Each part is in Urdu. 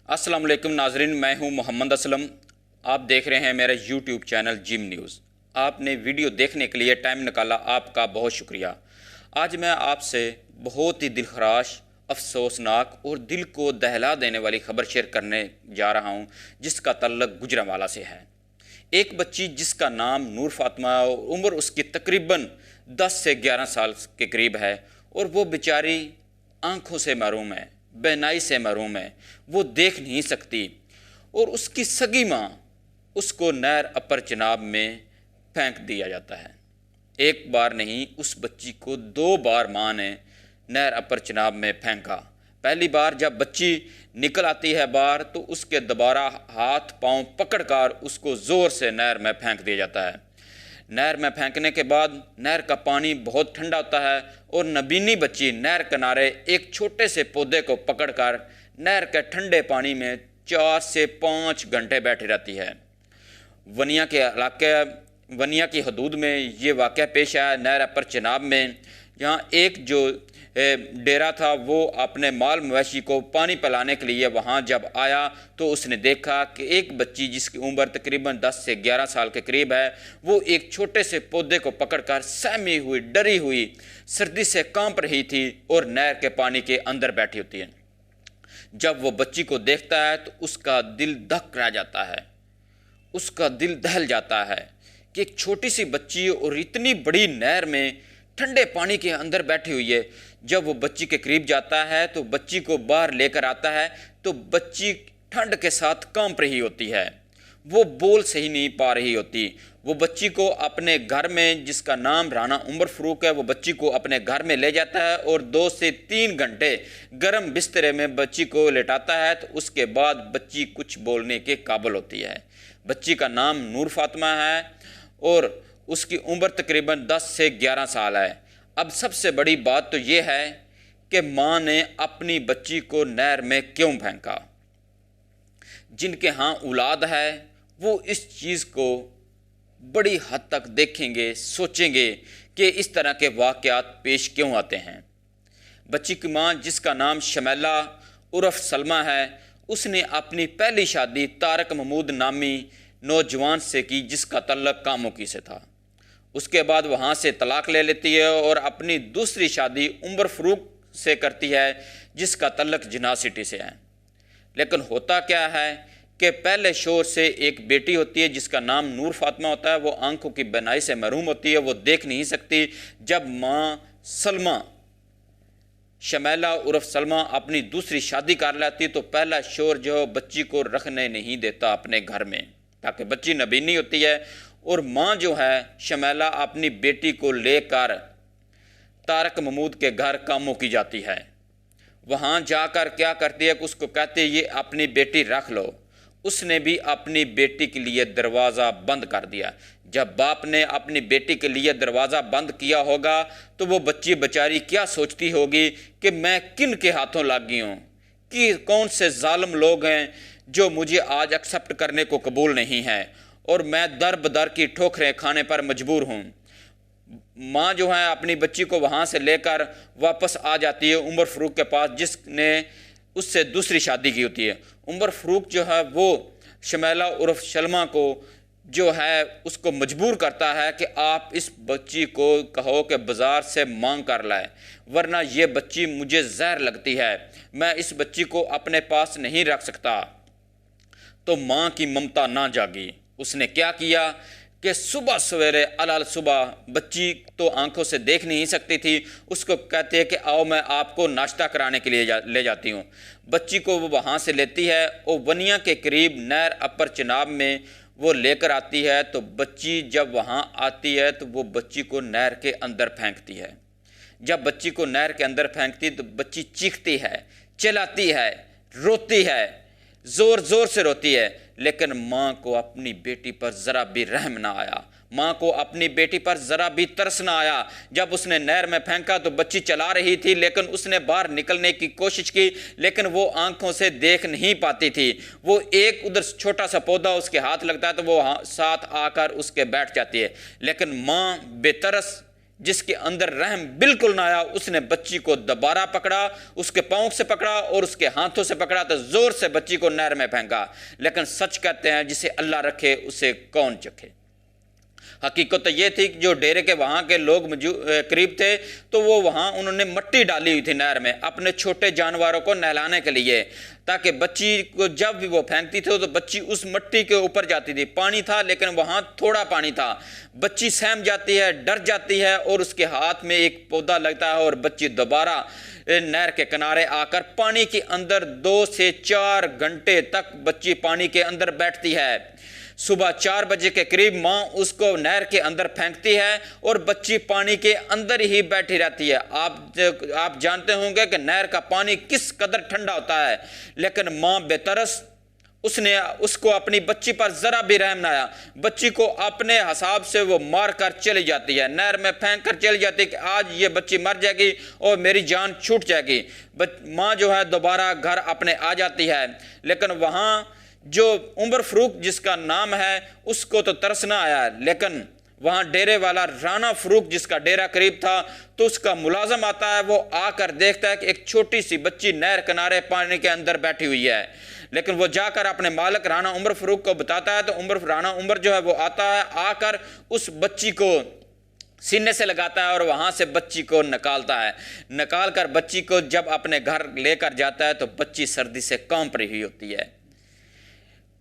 السلام علیکم ناظرین، میں ہوں محمد اسلم۔ آپ دیکھ رہے ہیں میرا یوٹیوب چینل جم نیوز۔ آپ نے ویڈیو دیکھنے کے لیے ٹائم نکالا، آپ کا بہت شکریہ۔ آج میں آپ سے بہت ہی دلخراش، افسوسناک اور دل کو دہلا دینے والی خبر شیئر کرنے جا رہا ہوں، جس کا تعلق گجرانوالہ سے ہے۔ ایک بچی جس کا نام نور فاطمہ ہے اور عمر اس کی تقریباً 10 سے 11 سال کے قریب ہے، اور وہ بیچاری آنکھوں سے محروم ہے، بینائی سے محروم ہے، وہ دیکھ نہیں سکتی، اور اس کی سگی ماں اس کو نہر اپر چناب میں پھینک دیا جاتا ہے۔ ایک بار نہیں، اس بچی کو 2 بار ماں نے نہر اپر چناب میں پھینکا۔ پہلی بار جب بچی نکل آتی ہے باہر تو اس کے دوبارہ ہاتھ پاؤں پکڑ کر اس کو زور سے نہر میں پھینک دیا جاتا ہے۔ نہر میں پھینکنے کے بعد نہر کا پانی بہت ٹھنڈا ہوتا ہے، اور نبینی بچی نہر کنارے ایک چھوٹے سے پودے کو پکڑ کر نہر کے ٹھنڈے پانی میں 4 سے 5 گھنٹے بیٹھی رہتی ہے۔ ونیا کی حدود میں یہ واقعہ پیش آیا، نہر اپر چناب میں۔ یہاں ایک جو ڈیرا تھا، وہ اپنے مال مویشی کو پانی پلانے کے لیے وہاں جب آیا تو اس نے دیکھا کہ ایک بچی جس کی عمر تقریباً 10 سے 11 سال کے قریب ہے، وہ ایک چھوٹے سے پودے کو پکڑ کر سہمی ہوئی، ڈری ہوئی، سردی سے کانپ رہی تھی اور نہر کے پانی کے اندر بیٹھی ہوتی ہے۔ جب وہ بچی کو دیکھتا ہے تو اس کا دل دھک رہ جاتا ہے، اس کا دل دہل جاتا ہے کہ ایک چھوٹی سی بچی اور اتنی بڑی نہر میں ٹھنڈے پانی کے اندر بیٹھی ہوئی ہے۔ جب وہ بچی کے قریب جاتا ہے تو بچی کو باہر لے کر آتا ہے تو بچی ٹھنڈ کے ساتھ کانپ رہی ہوتی ہے، وہ بول صحیح نہیں پا رہی ہوتی۔ وہ بچی کو اپنے گھر میں، جس کا نام رانا عمر فروق ہے، وہ بچی کو اپنے گھر میں لے جاتا ہے اور 2 سے 3 گھنٹے گرم بسترے میں بچی کو لٹاتا ہے، تو اس کے بعد بچی کچھ بولنے کے قابل ہوتی ہے۔ بچی کا نام نور فاطمہ ہے اور اس کی عمر تقریباً 10 سے 11 سال ہے۔ اب سب سے بڑی بات تو یہ ہے کہ ماں نے اپنی بچی کو نہر میں کیوں پھینکا؟ جن کے ہاں اولاد ہے وہ اس چیز کو بڑی حد تک دیکھیں گے، سوچیں گے کہ اس طرح کے واقعات پیش کیوں آتے ہیں۔ بچی کی ماں، جس کا نام شمیلہ عرف سلمہ ہے، اس نے اپنی پہلی شادی طارق محمود نامی نوجوان سے کی، جس کا تعلق کاموکی سے تھا۔ اس کے بعد وہاں سے طلاق لے لیتی ہے اور اپنی دوسری شادی عمر فروق سے کرتی ہے، جس کا تعلق جناح سٹی سے ہے۔ لیکن ہوتا کیا ہے کہ پہلے شوہر سے ایک بیٹی ہوتی ہے جس کا نام نور فاطمہ ہوتا ہے، وہ آنکھوں کی بینائی سے محروم ہوتی ہے، وہ دیکھ نہیں سکتی۔ جب ماں سلمہ، شمیلہ عرف سلمہ اپنی دوسری شادی کر لیتی تو پہلا شوہر جو بچی کو رکھنے نہیں دیتا اپنے گھر میں، تاکہ بچی نبینی ہوتی ہے، اور ماں جو ہے شمیلہ اپنی بیٹی کو لے کر طارق محمود کے گھر کاموں کی جاتی ہے۔ وہاں جا کر کیا کرتی ہے کہ اس کو کہتے ہیں یہ اپنی بیٹی رکھ لو۔ اس نے بھی اپنی بیٹی کے لیے دروازہ بند کر دیا۔ جب باپ نے اپنی بیٹی کے لیے دروازہ بند کیا ہوگا تو وہ بچی بیچاری کیا سوچتی ہوگی کہ میں کن کے ہاتھوں لگ گئی ہوں، کہ کون سے ظالم لوگ ہیں جو مجھے آج ایکسپٹ کرنے کو قبول نہیں ہے، اور میں در بدر کی ٹھوکریں کھانے پر مجبور ہوں۔ ماں جو ہے اپنی بچی کو وہاں سے لے کر واپس آ جاتی ہے عمر فروق کے پاس، جس نے اس سے دوسری شادی کی ہوتی ہے۔ عمر فروق جو ہے وہ شمیلہ عرف سلمہ کو جو ہے اس کو مجبور کرتا ہے کہ آپ اس بچی کو کہو کہ بازار سے مانگ کر لائے، ورنہ یہ بچی مجھے زہر لگتی ہے، میں اس بچی کو اپنے پاس نہیں رکھ سکتا۔ تو ماں کی ممتا نہ جاگی، اس نے کیا کیا کہ صبح سویرے صبح، بچی تو آنکھوں سے دیکھ نہیں سکتی تھی، اس کو کہتے ہیں کہ آؤ میں آپ کو ناشتہ کرانے کے لیے لے جاتی ہوں۔ بچی کو وہ وہاں سے لیتی ہے اور ونیا کے قریب نہر اپر چناب میں وہ لے کر آتی ہے، تو بچی جب وہاں آتی ہے تو وہ بچی کو نہر کے اندر پھینکتی ہے۔ جب بچی کو نہر کے اندر پھینکتی تو بچی چیختی ہے، چلاتی ہے، روتی ہے، زور زور سے روتی ہے، لیکن ماں کو اپنی بیٹی پر ذرا بھی رحم نہ آیا، ماں کو اپنی بیٹی پر ذرا بھی ترس نہ آیا۔ جب اس نے نہر میں پھینکا تو بچی چلا رہی تھی، لیکن اس نے باہر نکلنے کی کوشش کی، لیکن وہ آنکھوں سے دیکھ نہیں پاتی تھی۔ وہ ایک ادھر چھوٹا سا پودا اس کے ہاتھ لگتا ہے تو وہ ساتھ آ کر اس کے بیٹھ جاتی ہے، لیکن ماں بے ترس جس کے اندر رحم بالکل نہ آیا، اس نے بچی کو دوبارہ پکڑا، اس کے پاؤں سے پکڑا اور اس کے ہاتھوں سے پکڑا تو زور سے بچی کو نہر میں پھینکا۔ لیکن سچ کہتے ہیں جسے اللہ رکھے اسے کون چکھے۔ حقیقت تو یہ تھی کہ جو ڈیرے کے وہاں کے لوگ قریب تھے تو وہ وہاں انہوں نے مٹی ڈالی ہوئی تھی نہر میں اپنے چھوٹے جانوروں کو نہلانے کے لیے، تاکہ بچی کو جب بھی وہ پھینکتی تھی تو بچی اس مٹی کے اوپر جاتی تھی۔ پانی تھا لیکن وہاں تھوڑا پانی تھا، بچی سہم جاتی ہے، ڈر جاتی ہے اور اس کے ہاتھ میں ایک پودا لگتا ہے اور بچی دوبارہ نہر کے کنارے آ کر پانی کے اندر 2 سے 4 گھنٹے تک بچی پانی کے اندر بیٹھتی ہے۔ صبح 4 بجے کے قریب ماں اس کو نہر کے اندر پھینکتی ہے اور بچی پانی کے اندر ہی بیٹھی رہتی ہے۔ آپ جانتے ہوں گے کہ نہر کا پانی کس قدر ٹھنڈا ہوتا ہے، لیکن ماں بے ترس اس کو اپنی بچی پر ذرا بھی رحم نہ آیا۔ بچی کو اپنے حساب سے وہ مار کر چلی جاتی ہے، نہر میں پھینک کر چلی جاتی ہے کہ آج یہ بچی مر جائے گی اور میری جان چھوٹ جائے گی۔ ماں جو ہے دوبارہ گھر اپنے آ جاتی ہے، لیکن وہاں جو عمر فاروق جس کا نام ہے اس کو تو ترس نہ آیا، لیکن وہاں ڈیرے والا رانا فاروق جس کا ڈیرا قریب تھا تو اس کا ملازم آتا ہے، وہ آ کر دیکھتا ہے کہ ایک چھوٹی سی بچی نہر کنارے پانی کے اندر بیٹھی ہوئی ہے، لیکن وہ جا کر اپنے مالک رانا عمر فاروق کو بتاتا ہے تو رانا عمر جو ہے وہ آتا ہے، آ کر اس بچی کو سینے سے لگاتا ہے اور وہاں سے بچی کو نکالتا ہے۔ نکال کر بچی کو جب اپنے گھر لے کر جاتا ہے تو بچی سردی سے کانپ رہی ہوتی ہے۔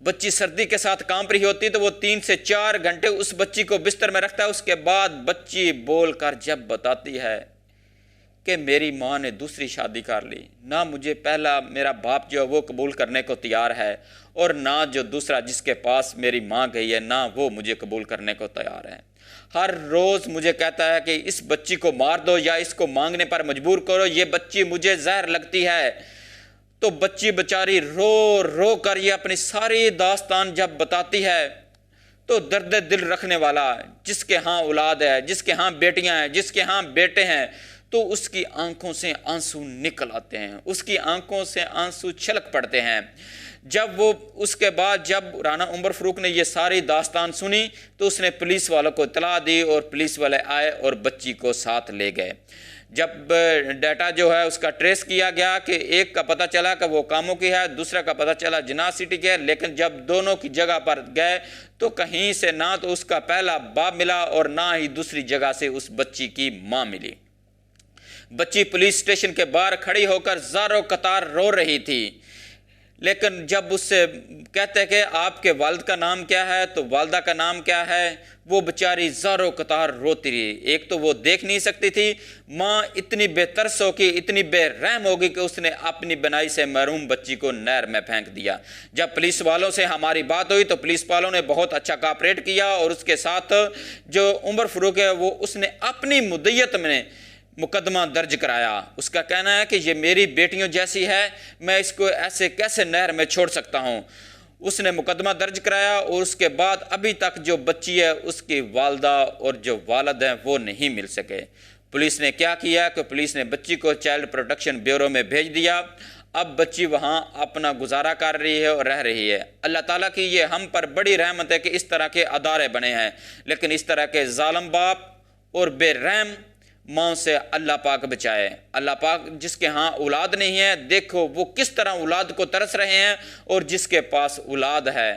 بچی سردی کے ساتھ کانپ رہی ہوتی ہے تو وہ 3 سے 4 گھنٹے اس بچی کو بستر میں رکھتا ہے۔ اس کے بعد بچی بول کر جب بتاتی ہے کہ میری ماں نے دوسری شادی کر لی، نہ مجھے پہلا میرا باپ جو ہے وہ قبول کرنے کو تیار ہے اور نہ جو دوسرا جس کے پاس میری ماں گئی ہے نہ وہ مجھے قبول کرنے کو تیار ہے۔ ہر روز مجھے کہتا ہے کہ اس بچی کو مار دو یا اس کو مانگنے پر مجبور کرو، یہ بچی مجھے زہر لگتی ہے۔ تو بچی بچاری رو رو کر یہ اپنی ساری داستان جب بتاتی ہے تو درد دل رکھنے والا، جس کے ہاں اولاد ہے، جس کے ہاں بیٹیاں ہیں، جس کے ہاں بیٹے ہیں، تو اس کی آنکھوں سے آنسو نکل آتے ہیں، اس کی آنکھوں سے آنسو چھلک پڑتے ہیں۔ جب وہ اس کے بعد جب رانا عمر فاروق نے یہ ساری داستان سنی تو اس نے پولیس والوں کو اطلاع دی اور پولیس والے آئے اور بچی کو ساتھ لے گئے۔ جب ڈیٹا جو ہے اس کا ٹریس کیا گیا کہ ایک کا پتہ چلا کہ وہ کاموں کی ہے، دوسرا کا پتہ چلا جناح سٹی کے ہے، لیکن جب دونوں کی جگہ پر گئے تو کہیں سے نہ تو اس کا پہلا باپ ملا اور نہ ہی دوسری جگہ سے اس بچی کی ماں ملی۔ بچی پولیس اسٹیشن کے باہر کھڑی ہو کر زاروں قطار رو رہی تھی، لیکن جب اس سے کہتے کہ آپ کے والد کا نام کیا ہے تو والدہ کا نام کیا ہے، وہ بچاری زاروں قطار روتی رہی۔ ایک تو وہ دیکھ نہیں سکتی تھی، ماں اتنی بے ترس ہو کہ اتنی بے رحم ہوگی کہ اس نے اپنی بنائی سے محروم بچی کو نہر میں پھینک دیا۔ جب پولیس والوں سے ہماری بات ہوئی تو پولیس والوں نے بہت اچھا کوآپریٹ کیا اور اس کے ساتھ جو عمر فاروق ہے وہ اس نے اپنی مدیت میں مقدمہ درج کرایا۔ اس کا کہنا ہے کہ یہ میری بیٹیوں جیسی ہے، میں اس کو ایسے کیسے نہر میں چھوڑ سکتا ہوں۔ اس نے مقدمہ درج کرایا اور اس کے بعد ابھی تک جو بچی ہے اس کی والدہ اور جو والد ہیں وہ نہیں مل سکے۔ پولیس نے کیا کیا کہ پولیس نے بچی کو چائلڈ پروٹیکشن بیورو میں بھیج دیا۔ اب بچی وہاں اپنا گزارا کر رہی ہے اور رہ رہی ہے۔ اللہ تعالیٰ کی یہ ہم پر بڑی رحمت ہے کہ اس طرح کے ادارے بنے ہیں، لیکن اس طرح کے ظالم باپ اور بے رحم ماں سے اللہ پاک بچائے۔ اللہ پاک جس کے ہاں اولاد نہیں ہے، دیکھو وہ کس طرح اولاد کو ترس رہے ہیں، اور جس کے پاس اولاد ہے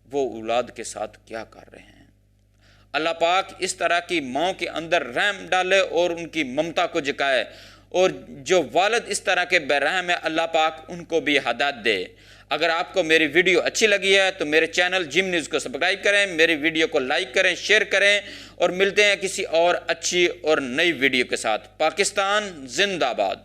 وہ اولاد کے ساتھ کیا کر رہے ہیں۔ اللہ پاک اس طرح کی ماں کے اندر رحم ڈالے اور ان کی ممتا کو جگائے، اور جو والد اس طرح کے بے رحم ہے اللہ پاک ان کو بھی ہدایت دے۔ اگر آپ کو میری ویڈیو اچھی لگی ہے تو میرے چینل جم نیوز کو سبسکرائب کریں، میری ویڈیو کو لائک کریں، شیئر کریں، اور ملتے ہیں کسی اور اچھی اور نئی ویڈیو کے ساتھ۔ پاکستان زندہ باد۔